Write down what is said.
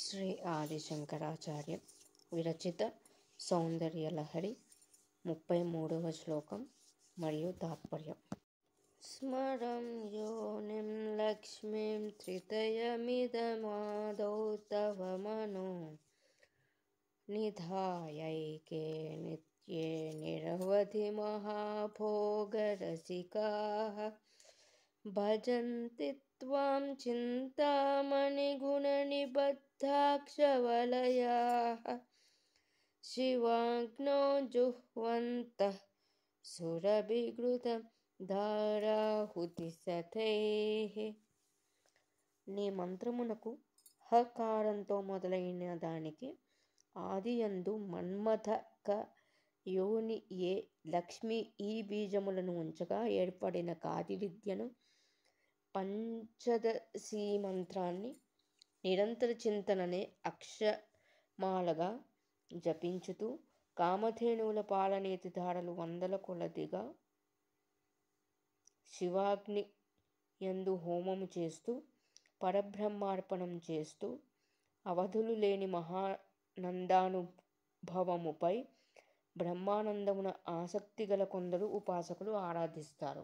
శ్రీ ఆదిశంకరాచార్య విరచిత సౌందర్యలహరి 33వ శ్లోకం మరియు తాత్పర్యం. స్మరం యోనిం లక్ష్మీం త్రితయమిదమాదౌ తవ మనో నిధాయైకే నిత్యే నిరవధి మహాభోగరసికాః భజంతి త్వాం చింతామణి గుణనిబద్ధాక్షవలయాః శివాగ్నౌ జుహ్వంతః సురభిఘృత ధారాహుతిశతైః. నీ మంత్రమునకు హకారంతో మొదలైన దానికి ఆదియందు మన్మథక యోని ఏ లక్ష్మి ఈ బీజములను ఉంచగా ఏర్పడిన కాది విద్యను పంచదశీ మంత్రాన్ని నిరంతర చింతననే అక్షమాలగా జపించుతూ కామధేనువుల పాలనేతి ధారలు వందల కొలదిగా శివాగ్ని యందు హోమము చేస్తూ పరబ్రహ్మార్పణం చేస్తూ అవధులు లేని మహానందానుభవముపై బ్రహ్మానందమున ఆసక్తి గల కొందరు ఉపాసకులు ఆరాధిస్తారు.